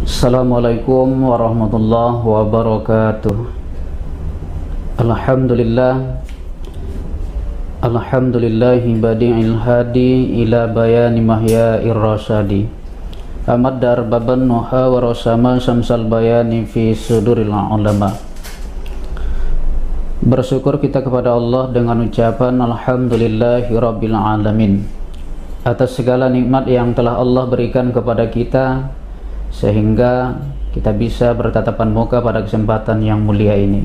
Assalamualaikum warahmatullahi wabarakatuh. Alhamdulillahi badi'il hadi ila bayani mahya'ir rasyadi. Amad darbaban nuha wa rasama samsal bayani fi suduril ulama. Bersyukur kita kepada Allah dengan ucapan Alhamdulillahi rabbil alamin, atas segala nikmat yang telah Allah berikan kepada kita sehingga kita bisa bertatapan muka pada kesempatan yang mulia ini.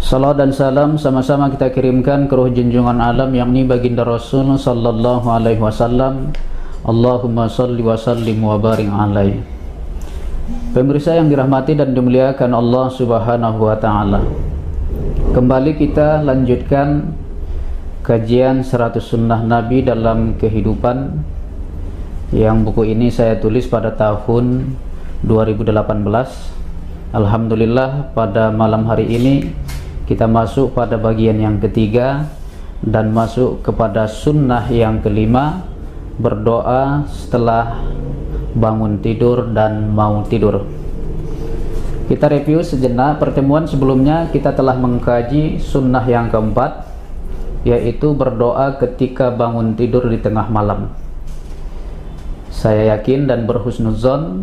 Salam dan salam sama-sama kita kirimkan ke ruh junjungan alam, yakni baginda Rasul sallallahu alaihi wasallam. Allahumma salli wa sallim wa barik alaihi. Pemirsa yang dirahmati dan dimuliakan Allah Subhanahu wa taala, kembali kita lanjutkan kajian 100 sunnah Nabi dalam kehidupan, yang buku ini saya tulis pada tahun 2018. Alhamdulillah, pada malam hari ini kita masuk pada bagian yang ketiga dan masuk kepada sunnah yang kelima, berdoa setelah bangun tidur dan mau tidur. Kita review sejenak. Pertemuan sebelumnya kita telah mengkaji sunnah yang keempat, yaitu berdoa ketika bangun tidur di tengah malam. Saya yakin dan berhusnuzon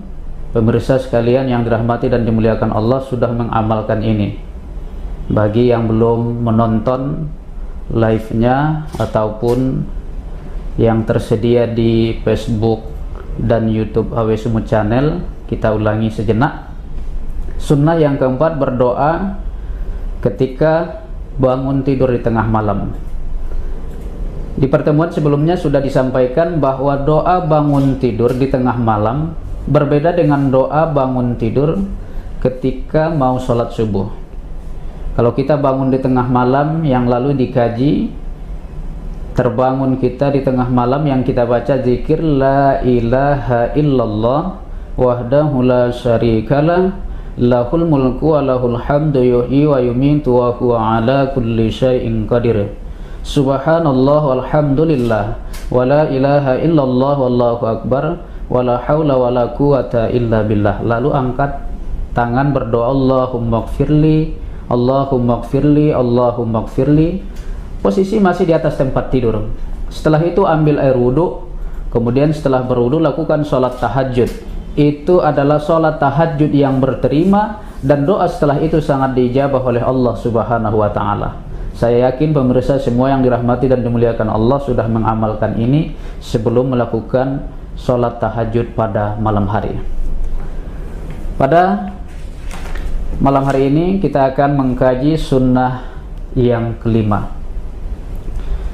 pemirsa sekalian yang dirahmati dan dimuliakan Allah sudah mengamalkan ini. Bagi yang belum menonton live-nya ataupun yang tersedia di Facebook dan YouTube AW Sumut Channel, kita ulangi sejenak. Sunnah yang keempat, berdoa ketika bangun tidur di tengah malam. Di pertemuan sebelumnya sudah disampaikan bahwa doa bangun tidur di tengah malam berbeda dengan doa bangun tidur ketika mau sholat subuh. Kalau kita bangun di tengah malam yang lalu dikaji, terbangun kita di tengah malam yang kita baca zikir la ilaha illallah wahdahu la syarikalah lahul mulku wa lahul hamdu yuhyi wa yumitu wa huwa ala kulli syai'in qadir. Subhanallah walhamdulillah wa la ilaha illallah wallahu akbar wa la hawla wa la quwata illa billah. Lalu angkat tangan berdoa Allahumma gfirli, Allahumma gfirli, Allahumma gfirli. Posisi masih di atas tempat tidur. Setelah itu ambil air wudhu, kemudian setelah berwudhu lakukan sholat tahajud. Itu adalah sholat tahajud yang berterima, dan doa setelah itu sangat diijabah oleh Allah Subhanahu wa ta'ala. Saya yakin pemirsa semua yang dirahmati dan dimuliakan Allah sudah mengamalkan ini sebelum melakukan sholat tahajud pada malam hari. Pada malam hari ini kita akan mengkaji sunnah yang kelima.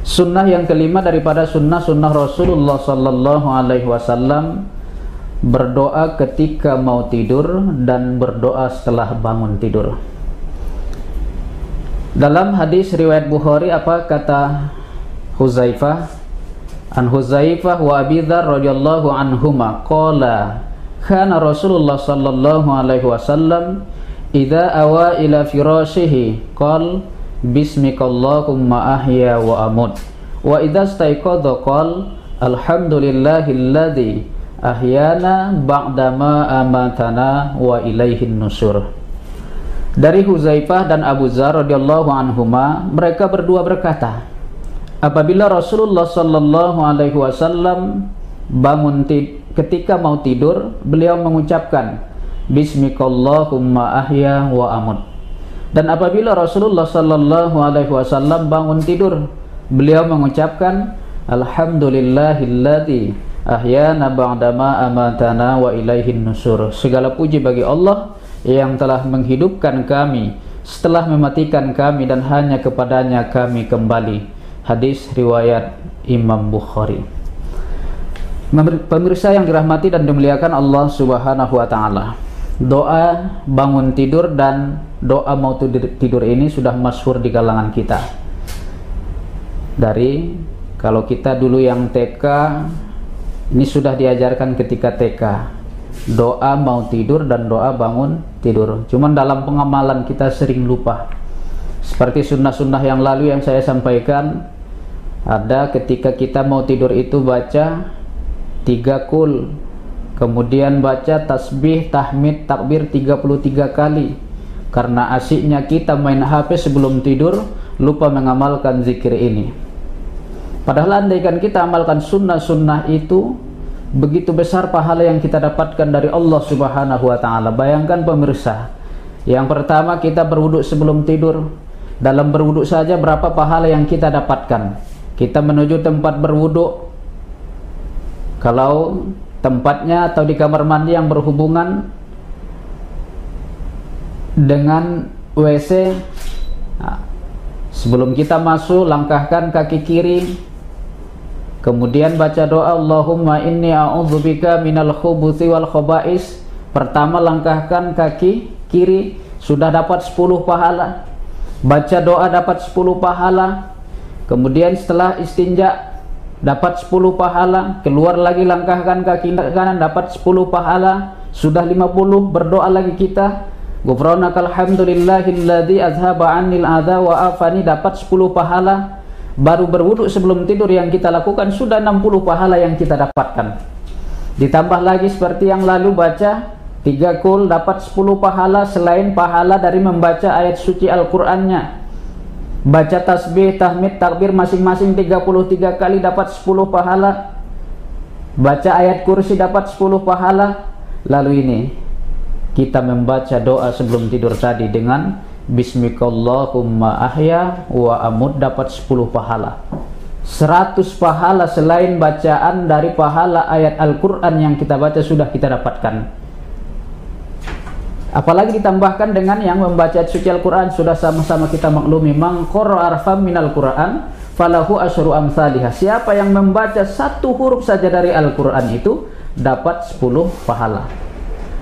Sunnah yang kelima daripada sunnah-sunnah Rasulullah sallallahu alaihi wasallam, berdoa ketika mau tidur dan berdoa setelah bangun tidur. Dalam hadis riwayat Bukhari, apa kata Huzaifah? An Huzaifah wa Abi Dzar radhiyallahu anhuma qala kana Rasulullah sallallahu alaihi wasallam idza awa ila firashihi qala bismikallahumma ahya wa amut wa idza staiqadha qala alhamdulillahilladzi ahyana ba'dama amatana wa ilaihin nusur. Dari Huzaifah dan Abu Dzar radhiyallahu anhuma, mereka berdua berkata, apabila Rasulullah sallallahu alaihi wasallam bangun ketika mau tidur, beliau mengucapkan bismikallahumma ahya wa amut. Dan apabila Rasulullah sallallahu alaihi wasallam bangun tidur, beliau mengucapkan alhamdulillahilladzi ahyana ba'dama amatana wa ilaihin nusur. Segala puji bagi Allah yang telah menghidupkan kami setelah mematikan kami, dan hanya kepadanya kami kembali. Hadis riwayat Imam Bukhari. Pemirsa yang dirahmati dan dimuliakan Allah Subhanahu wa ta'ala, doa bangun tidur dan doa mau tidur ini sudah masyhur di kalangan kita. Dari kalau kita dulu yang TK, ini sudah diajarkan ketika TK, doa mau tidur dan doa bangun tidur. Cuman dalam pengamalan kita sering lupa. Seperti sunnah-sunnah yang lalu yang saya sampaikan, ada ketika kita mau tidur itu baca 3 kul, kemudian baca tasbih, tahmid, takbir 33 kali. Karena asyiknya kita main HP sebelum tidur, lupa mengamalkan zikir ini. Padahal andaikan kita amalkan sunnah-sunnah itu, begitu besar pahala yang kita dapatkan dari Allah Subhanahu wa ta'ala. Bayangkan pemirsa, yang pertama kita berwuduk sebelum tidur. Dalam berwuduk saja berapa pahala yang kita dapatkan. Kita menuju tempat berwuduk, kalau tempatnya atau di kamar mandi yang berhubungan dengan WC, sebelum kita masuk langkahkan kaki kiri, kemudian baca doa Allahumma inni a'udzubika minal khubuthi wal khaba'is. Pertama langkahkan kaki kiri, sudah dapat 10 pahala. Baca doa dapat 10 pahala. Kemudian setelah istinja dapat 10 pahala. Keluar lagi langkahkan kaki kanan, dapat 10 pahala. Sudah 50. Berdoa lagi kita, Ghufranakal hamdulillahilladzi azhaba 'anil adza wa afani, dapat 10 pahala. Baru berwuduk sebelum tidur yang kita lakukan sudah 60 pahala yang kita dapatkan. Ditambah lagi seperti yang lalu, baca 3 kul dapat 10 pahala selain pahala dari membaca ayat suci Al-Qur'annya. Baca tasbih, tahmid, takbir masing-masing 33 kali dapat 10 pahala. Baca ayat kursi dapat 10 pahala. Lalu ini kita membaca doa sebelum tidur tadi dengan Bismikallahumma ahya wa amut, dapat 10 pahala. 100 pahala selain bacaan dari pahala ayat Al-Quran yang kita baca sudah kita dapatkan. Apalagi ditambahkan dengan yang membaca suci Al-Quran, sudah sama-sama kita maklumi, man qara'a harfan minal Quran falahu asyru amsalihah. Siapa yang membaca 1 huruf saja dari Al-Quran itu dapat 10 pahala.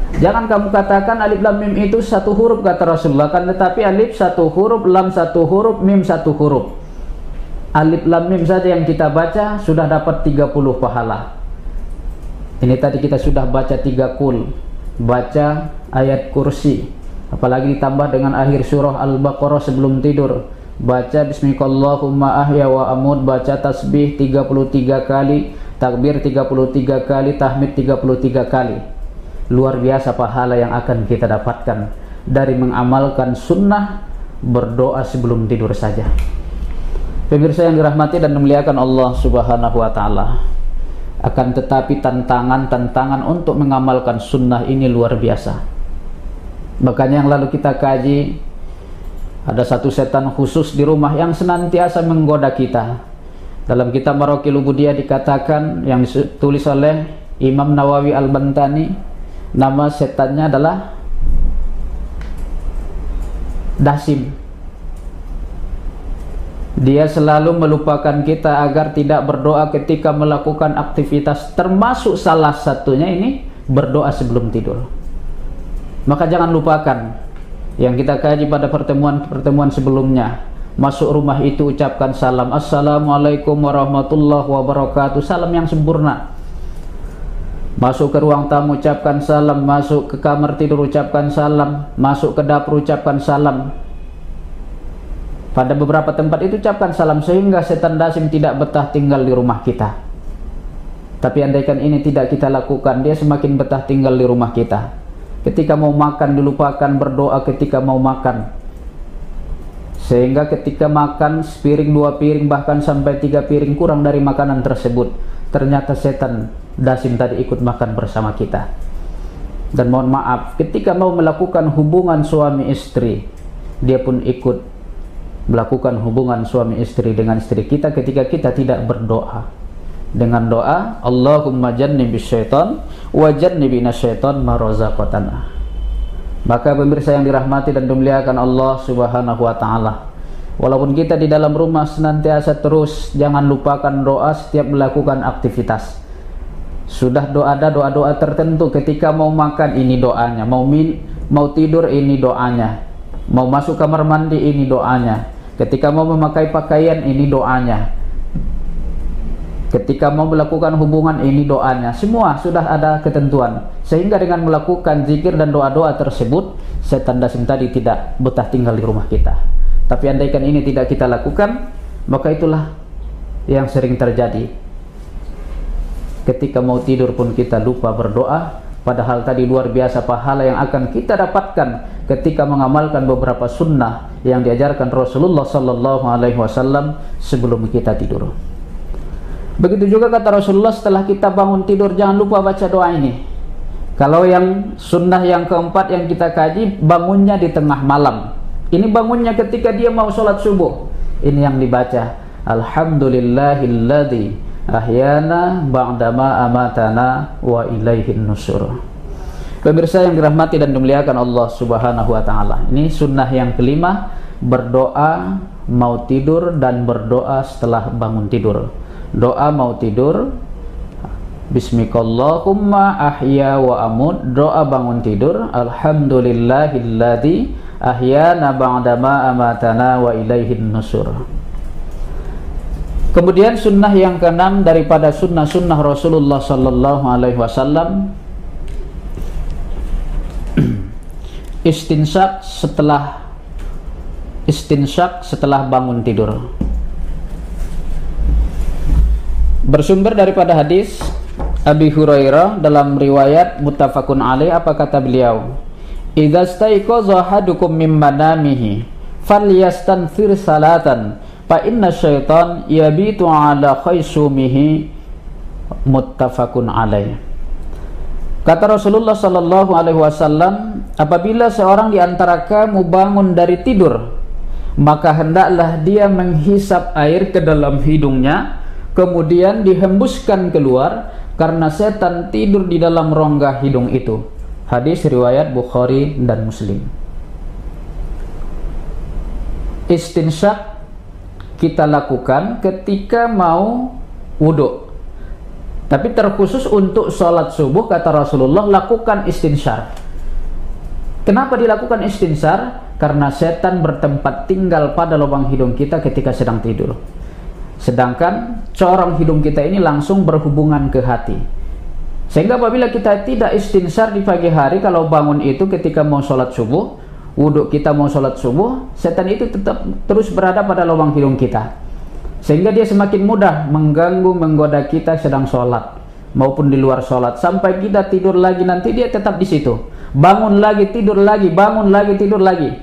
Jangan kamu katakan alif lam mim itu 1 huruf kata Rasulullah, kan, tetapi alif 1 huruf, lam 1 huruf, mim 1 huruf. Alif lam mim saja yang kita baca sudah dapat 30 pahala. Ini tadi kita sudah baca 3 kul, baca ayat kursi, apalagi ditambah dengan akhir surah Al-Baqarah sebelum tidur, baca Bismikallahumma ahya wa amut, baca tasbih 33 kali, takbir 33 kali, tahmid 33 kali. Luar biasa pahala yang akan kita dapatkan dari mengamalkan sunnah berdoa sebelum tidur saja. Pemirsa yang dirahmati dan dimuliakan Allah Subhanahu wa ta'ala, akan tetapi tantangan untuk mengamalkan sunnah ini luar biasa. Makanya yang lalu kita kaji, ada satu setan khusus di rumah yang senantiasa menggoda kita. Dalam kitab Maraqil Ubudiyah dikatakan, yang ditulis oleh Imam Nawawi Al-Bantani, nama setannya adalah Dasim. Dia selalu melupakan kita agar tidak berdoa ketika melakukan aktivitas, termasuk salah satunya ini berdoa sebelum tidur. Maka jangan lupakan yang kita kaji pada pertemuan sebelumnya. Masuk rumah itu ucapkan salam, Assalamualaikum warahmatullahi wabarakatuh, salam yang sempurna. Masuk ke ruang tamu ucapkan salam, masuk ke kamar tidur ucapkan salam, masuk ke dapur ucapkan salam. Pada beberapa tempat itu ucapkan salam sehingga setan Dasim tidak betah tinggal di rumah kita. Tapi andaikan ini tidak kita lakukan, dia semakin betah tinggal di rumah kita. Ketika mau makan dilupakan berdoa ketika mau makan, sehingga ketika makan sepiring, 2 piring, bahkan sampai 3 piring kurang dari makanan tersebut, ternyata setan Dasim tadi ikut makan bersama kita. Dan mohon maaf, ketika mau melakukan hubungan suami istri, dia pun ikut melakukan hubungan suami istri dengan istri kita ketika kita tidak berdoa dengan doa Allahumma jannibis syaitan wa jannibina syaitan ma razaqtana. Maka pemirsa yang dirahmati dan dimuliakan Allah Subhanahu wa ta'ala, walaupun kita di dalam rumah senantiasa terus jangan lupakan doa setiap melakukan aktivitas. Sudah ada doa-doa tertentu, ketika mau makan ini doanya, mau tidur ini doanya, mau masuk kamar mandi ini doanya, ketika mau memakai pakaian ini doanya, ketika mau melakukan hubungan ini doanya. Semua sudah ada ketentuan, sehingga dengan melakukan zikir dan doa-doa tersebut, setan Dasim tadi tidak betah tinggal di rumah kita. Tapi andaikan ini tidak kita lakukan, maka itulah yang sering terjadi. ketika mau tidur pun kita lupa berdoa, padahal tadi luar biasa pahala yang akan kita dapatkan ketika mengamalkan beberapa sunnah yang diajarkan Rasulullah sallallahu alaihi wasallam sebelum kita tidur. Begitu juga kata Rasulullah, setelah kita bangun tidur jangan lupa baca doa ini. Kalau yang sunnah yang keempat yang kita kaji, bangunnya di tengah malam. Ini bangunnya ketika dia mau sholat subuh. Ini yang dibaca, Alhamdulillahilladzi ahyana ba'dama amatana wa ilaihin nusur. Pemirsa yang dirahmati dan dimuliakan Allah Subhanahu wa taala. Ini sunnah yang kelima, berdoa mau tidur dan berdoa setelah bangun tidur. Doa mau tidur, Bismikallahumma ahya wa amut. Doa bangun tidur, Alhamdulillahilladzi ahyana ba'dama amatana wa ilaihin nusur. Kemudian sunnah yang keenam daripada sunnah-sunnah Rasulullah sallallahu alaihi wasallam, istinsyak setelah bangun tidur. Bersumber daripada hadis Abi Hurairah dalam riwayat muttafaqun alaih, apa kata beliau? Idza staiqaza ahadukum min manamihi falyastanfir salatan fa inna syaitan yabitu ala khaysumihi, muttafaqun alaih. Kata Rasulullah sallallahu alaihi wasallam, apabila seorang di antara kamu bangun dari tidur, maka hendaklah dia menghisap air ke dalam hidungnya, kemudian dihembuskan keluar, karena setan tidur di dalam rongga hidung itu. Hadis riwayat Bukhari dan Muslim. Istinsyak kita lakukan ketika mau wudhu, tapi terkhusus untuk sholat subuh kata Rasulullah, lakukan istinsyak. Kenapa dilakukan istinsyak? Karena setan bertempat tinggal pada lubang hidung kita ketika sedang tidur. Sedangkan corong hidung kita ini langsung berhubungan ke hati. Sehingga apabila kita tidak istinsar di pagi hari, kalau bangun itu ketika mau sholat subuh, wudhu kita mau sholat subuh, setan itu tetap terus berada pada lubang hidung kita. Sehingga dia semakin mudah mengganggu, menggoda kita sedang sholat maupun di luar sholat. Sampai kita tidur lagi, nanti dia tetap di situ. Bangun lagi, tidur lagi, bangun lagi, tidur lagi.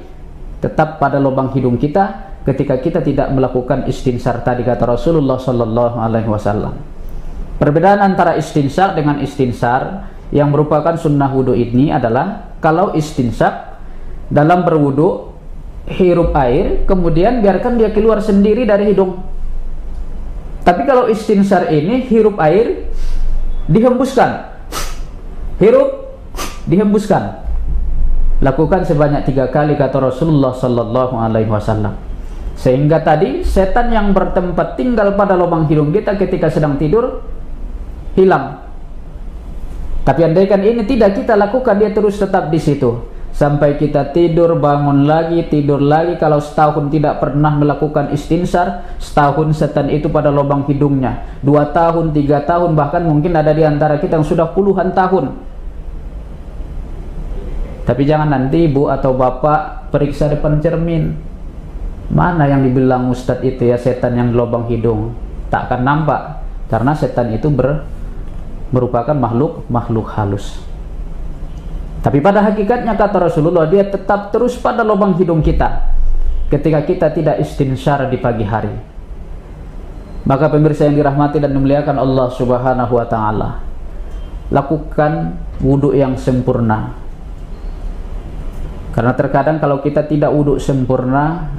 Tetap pada lubang hidung kita ketika kita tidak melakukan istinsar tadi kata Rasulullah sallallahu alaihi wasallam. Perbedaan antara istinsar dengan istinsar yang merupakan sunnah wudhu ini adalah, kalau istinsar dalam berwudhu hirup air kemudian biarkan dia keluar sendiri dari hidung. Tapi kalau istinsar ini hirup air dihembuskan, hirup dihembuskan. Lakukan sebanyak 3 kali kata Rasulullah sallallahu alaihi wasallam. Sehingga tadi setan yang bertempat tinggal pada lubang hidung kita ketika sedang tidur hilang. Tapi andaikan ini tidak kita lakukan, dia terus tetap di situ sampai kita tidur, bangun lagi, tidur lagi. Kalau setahun tidak pernah melakukan istinsar, setahun setan itu pada lubang hidungnya. 2 tahun, 3 tahun, bahkan mungkin ada di antara kita yang sudah puluhan tahun. Tapi jangan nanti ibu atau bapak periksa depan cermin. Mana yang dibilang ustadz itu ya setan yang di lubang hidung? Tak akan nampak, karena setan itu merupakan makhluk halus. Tapi pada hakikatnya kata Rasulullah, dia tetap terus pada lubang hidung kita ketika kita tidak istinsar di pagi hari. Maka pemirsa yang dirahmati dan dimuliakan Allah Subhanahu wa taala, lakukan wudhu yang sempurna. Karena terkadang kalau kita tidak wudhu sempurna,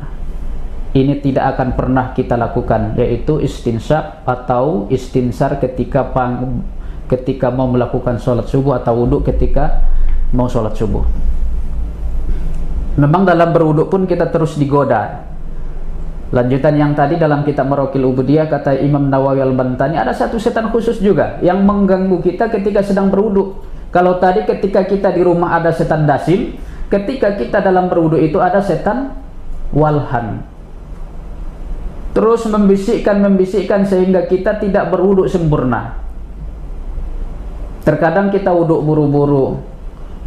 ini tidak akan pernah kita lakukan, yaitu istinsyak atau istinsar ketika mau melakukan sholat subuh atau wudhu ketika mau sholat subuh. Memang dalam berwudhu pun kita terus digoda. Lanjutan yang tadi dalam kitab Maraqil Ubudiyah, kata Imam Nawawi Al-Bantani, ada satu setan khusus juga yang mengganggu kita ketika sedang berwudhu. Kalau tadi ketika kita di rumah ada setan dasim, ketika kita dalam berwudhu itu ada setan walhan, terus membisikkan sehingga kita tidak berwudhu sempurna. Terkadang kita wudhu buru-buru,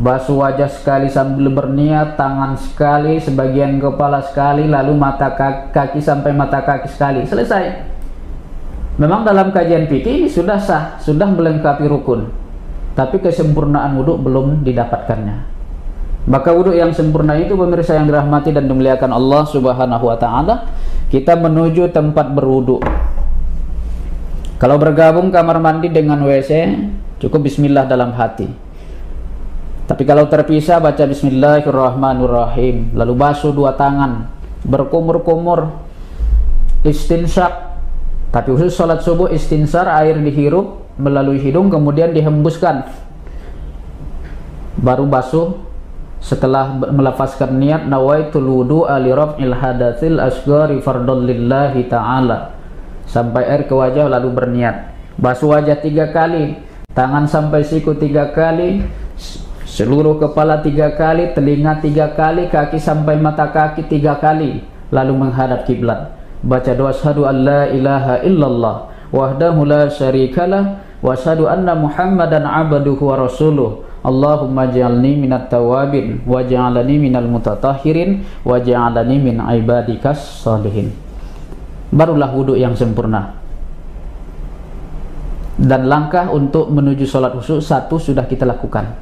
basuh wajah sekali sambil berniat, tangan sekali, sebagian kepala sekali, lalu mata kaki sampai mata kaki sekali, selesai. Memang dalam kajian fikih ini sudah sah, sudah melengkapi rukun, tapi kesempurnaan wudhu belum didapatkannya. Maka wudhu yang sempurna itu, pemirsa yang dirahmati dan dimuliakan Allah Subhanahu wa ta'ala, kita menuju tempat berwudhu. Kalau bergabung kamar mandi dengan WC, cukup bismillah dalam hati. Tapi kalau terpisah, baca bismillahirrahmanirrahim, lalu basuh dua tangan, berkumur-kumur, istinsyak. Tapi khusus sholat subuh, istinsar, air dihirup melalui hidung kemudian dihembuskan, baru basuh. Setelah melafazkan niat, nawaitul wudu'a li raf'il hadatsil asghari fardhon lillahi ta'ala, sampai air ke wajah lalu berniat. Basuh wajah 3 kali, tangan sampai siku 3 kali, seluruh kepala 3 kali, telinga 3 kali, kaki sampai mata kaki 3 kali, lalu menghadap kiblat. Baca doa asyhadu an la ilaha illallah wahdahu la syarikalah wa asyhadu anna muhammadan abduhu wa rasuluh. Allahumma ja'alni minat tawabin wa ja'alani minal mutatahhirin wa ja'alani min ibadikas salihin. Barulah wudhu yang sempurna. Dan langkah untuk menuju sholat khusyuk satu sudah kita lakukan.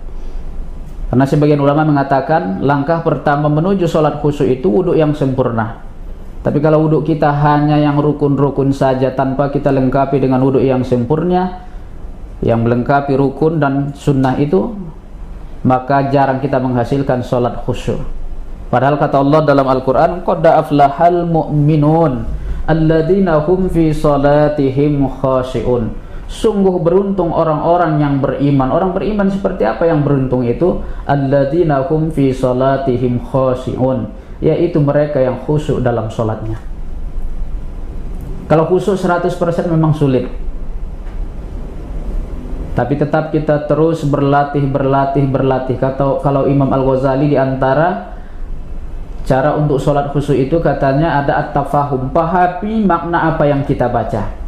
Karena sebagian ulama mengatakan langkah pertama menuju sholat khusyuk itu wudhu yang sempurna. Tapi kalau wudhu kita hanya yang rukun-rukun saja tanpa kita lengkapi dengan wudhu yang sempurna, yang melengkapi rukun dan sunnah itu, maka jarang kita menghasilkan sholat khusyuk. Padahal kata Allah dalam Al-Quran, qad aflahal mu'minun alladzina hum fi salatihim khashi'un. Sungguh beruntung orang-orang yang beriman. Orang beriman seperti apa yang beruntung itu? Alladzina hum fi salatihim khashi'un, yaitu mereka yang khusyuk dalam sholatnya. Kalau khusyuk 100% memang sulit, tapi tetap kita terus berlatih. Kalau Imam Al-Ghazali diantara cara untuk sholat khusyuk itu katanya ada at-tafahum, pahami makna apa yang kita baca.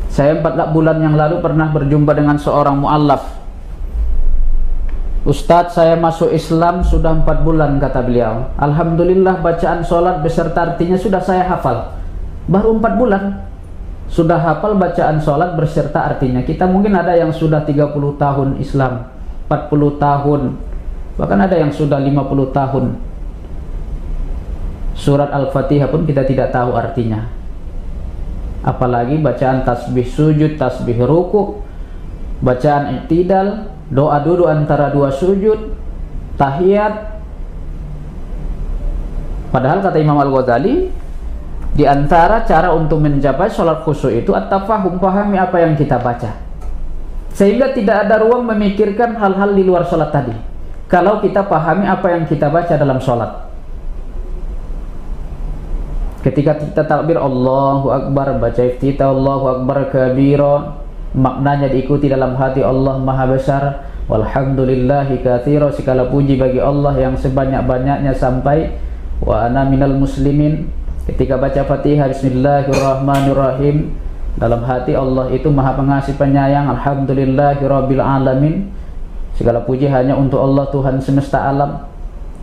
Saya 4 bulan yang lalu pernah berjumpa dengan seorang mu'allaf. Ustadz, saya masuk Islam sudah 4 bulan, kata beliau. Alhamdulillah bacaan sholat beserta artinya sudah saya hafal. Baru 4 bulan sudah hafal bacaan sholat berserta artinya. Kita mungkin ada yang sudah 30 tahun Islam, 40 tahun, bahkan ada yang sudah 50 tahun. Surat Al-Fatihah pun kita tidak tahu artinya. Apalagi bacaan tasbih sujud, tasbih ruku, bacaan i'tidal, doa duduk antara 2 sujud, tahiyat. Padahal kata Imam Al-Ghazali, di antara cara untuk mencapai sholat khusyuk itu at-tafahum, pahami apa yang kita baca, sehingga tidak ada ruang memikirkan hal-hal di luar sholat tadi. Kalau kita pahami apa yang kita baca dalam sholat, ketika kita takbir Allahu Akbar, baca iftitah Allahu Akbar kabira, maknanya diikuti dalam hati Allah Maha Besar, walhamdulillahi katsira, segala puji bagi Allah yang sebanyak-banyaknya, sampai wa ana minal muslimin. Ketika baca Fatihah bismillahirrahmanirrahim, dalam hati Allah itu Maha Pengasih Penyayang, alhamdulillahirabbil alamin, segala puji hanya untuk Allah Tuhan semesta alam.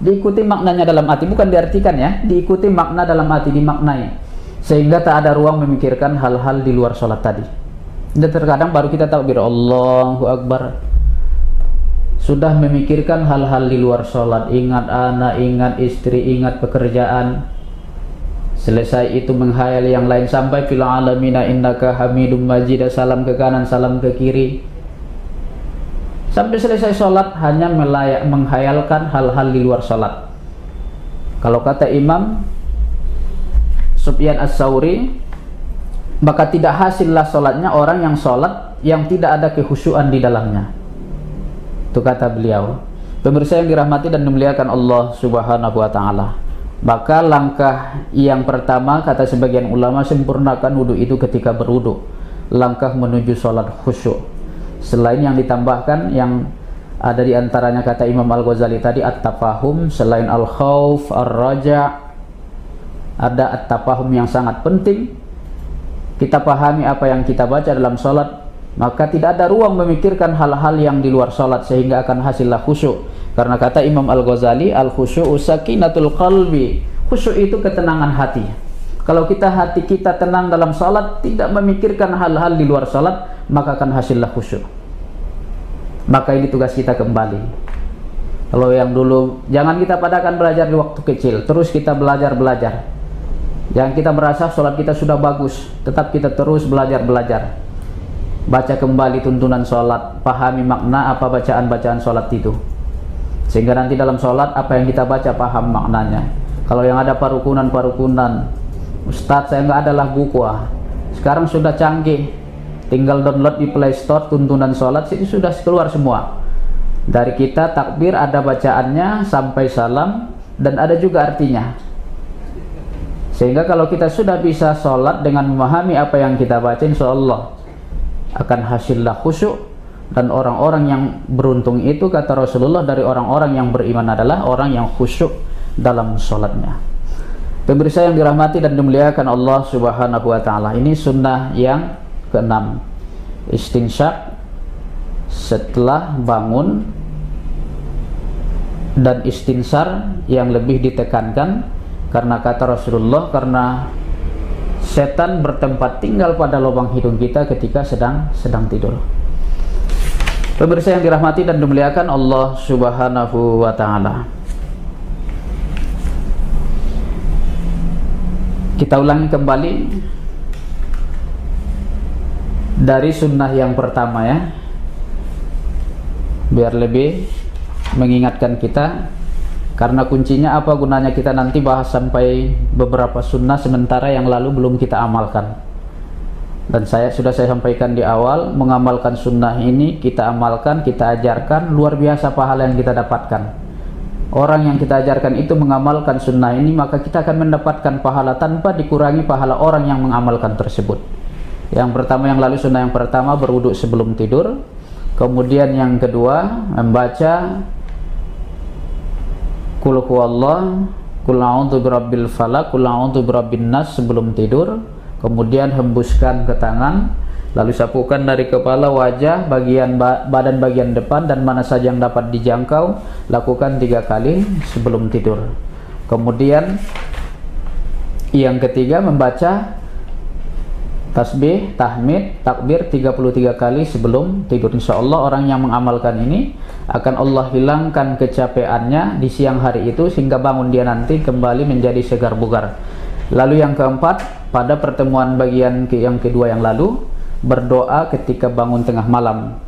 Diikuti maknanya dalam hati, bukan diartikan ya, diikuti makna dalam hati, dimaknai, sehingga tak ada ruang memikirkan hal-hal di luar sholat tadi. Dan terkadang baru kita takbir Allahu Akbar, sudah memikirkan hal-hal di luar sholat, ingat anak, ingat istri, ingat pekerjaan. Selesai itu menghayal yang lain, sampai fil alamina innaka hamidum majid, salam ke kanan, salam ke kiri. Sampai selesai sholat hanya menghayalkan hal-hal di luar sholat. Kalau kata Imam Sufyan As-Tsauri, maka tidak hasillah sholatnya orang yang sholat yang tidak ada kekhusyuan di dalamnya. Itu kata beliau. Pemirsa yang dirahmati dan dimuliakan Allah Subhanahu wa ta'ala, maka langkah yang pertama kata sebagian ulama, sempurnakan wudhu itu ketika berwudhu. Langkah menuju sholat khusyuk. Selain yang ditambahkan, yang ada diantaranya kata Imam Al-Ghazali tadi at-tafahum, selain al-khawf, ar-raja', ada at-tafahum yang sangat penting. Kita pahami apa yang kita baca dalam sholat, maka tidak ada ruang memikirkan hal-hal yang di luar sholat, sehingga akan hasillah khusyuk. Karena kata Imam Al-Ghazali, al-khusyu'u sakinatul qalbi, khusyuk itu ketenangan hati. Kalau hati kita tenang dalam salat, tidak memikirkan hal-hal di luar salat, maka akan hasillah khusyuk. Maka ini tugas kita kembali. Kalau yang dulu, jangan kita padakan belajar di waktu kecil, terus kita belajar. Jangan kita merasa salat kita sudah bagus, tetap kita terus belajar. Baca kembali tuntunan salat, pahami makna apa bacaan salat itu. Sehingga nanti dalam salat apa yang kita baca paham maknanya. Kalau yang ada parukunan, Ustadz saya nggak adalah buku. Sekarang sudah canggih, tinggal download di Play Store tuntunan salat, itu sudah keluar semua. Dari kita takbir ada bacaannya sampai salam, dan ada juga artinya. Sehingga kalau kita sudah bisa salat dengan memahami apa yang kita baca, insya Allah akan hasillah khusyuk. Dan orang-orang yang beruntung itu, kata Rasulullah, dari orang-orang yang beriman adalah orang yang khusyuk dalam salatnya. Pemirsa yang dirahmati dan dimuliakan Allah Subhanahu wa taala, ini sunnah yang keenam, istinsyak setelah bangun, dan istinsar yang lebih ditekankan karena kata Rasulullah, karena setan bertempat tinggal pada lubang hidung kita ketika sedang tidur. Pemirsa yang dirahmati dan dimuliakan Allah Subhanahu wa taala, kita ulangi kembali dari sunnah yang pertama ya, biar lebih mengingatkan kita. Karena kuncinya apa gunanya kita nanti bahas sampai beberapa sunnah sementara yang lalu belum kita amalkan. Dan sudah saya sampaikan di awal, mengamalkan sunnah ini, kita amalkan, kita ajarkan, luar biasa pahala yang kita dapatkan. Orang yang kita ajarkan itu mengamalkan sunnah ini, maka kita akan mendapatkan pahala tanpa dikurangi pahala orang yang mengamalkan tersebut. Yang pertama, yang lalu sunnah yang pertama berwudu sebelum tidur. Kemudian yang kedua, membaca Qul huwallah, Qul a'udzu birabbil falaq, Qul a'udzu birabbin nas sebelum tidur. Kemudian hembuskan ke tangan, lalu sapukan dari kepala, wajah, badan bagian depan, dan mana saja yang dapat dijangkau. Lakukan 3 kali sebelum tidur. Kemudian yang ketiga, membaca tasbih, tahmid, takbir 33 kali sebelum tidur. Insya Allah orang yang mengamalkan ini akan Allah hilangkan kecapeannya di siang hari itu, sehingga bangun dia nanti kembali menjadi segar bugar. Lalu yang keempat, pada pertemuan bagian yang kedua yang lalu, berdoa ketika bangun tengah malam.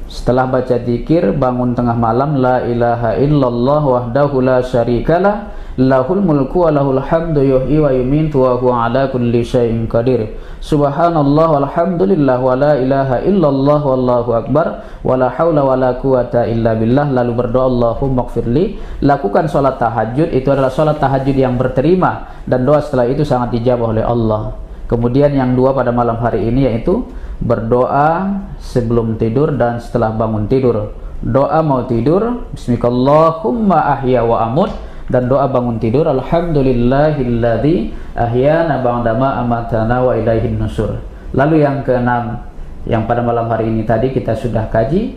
Setelah baca dzikir bangun tengah malam, la ilaha illallah wahdahu la syarikalah, lahul mulku wa lahul hamdu yuhyi wa yumiitu wa huwa ala kulli syai'in qadir. Subhanallah walhamdulillah wa la ilaha illallah wallahu akbar wa la haula wa la quwata illa billah. Lalu berdoa Allahumma ighfirli. Lakukan salat tahajud, itu adalah salat tahajud yang berterima, dan doa setelah itu sangat dijabah oleh Allah. Kemudian yang dua pada malam hari ini, yaitu berdoa sebelum tidur dan setelah bangun tidur. Doa mau tidur, bismillahumma ahya wa amut, dan doa bangun tidur, alhamdulillahilladzi ahyana ba'dama amatana wa ilaihin nusur. Lalu yang keenam, yang pada malam hari ini tadi kita sudah kaji,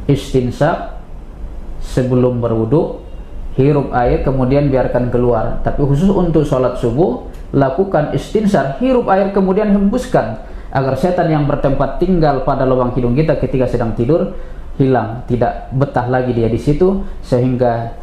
istinsyak sebelum berwudu, hirup air kemudian biarkan keluar. Tapi khusus untuk sholat subuh, lakukan istinsar, hirup air kemudian hembuskan, agar setan yang bertempat tinggal pada lubang hidung kita ketika sedang tidur hilang, tidak betah lagi dia di situ, sehingga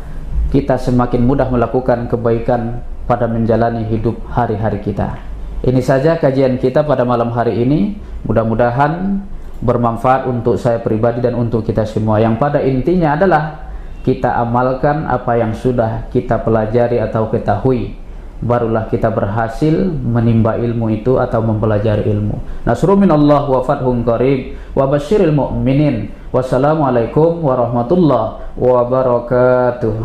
kita semakin mudah melakukan kebaikan pada menjalani hidup hari-hari kita. Ini saja kajian kita pada malam hari ini. Mudah-mudahan bermanfaat untuk saya pribadi dan untuk kita semua. Yang pada intinya adalah kita amalkan apa yang sudah kita pelajari atau ketahui, barulah kita berhasil menimba ilmu itu atau mempelajari ilmu. Nasrun minallah wa fathun qarib wa basyiril mu'minin. Wassalamualaikum warahmatullahi wabarakatuh.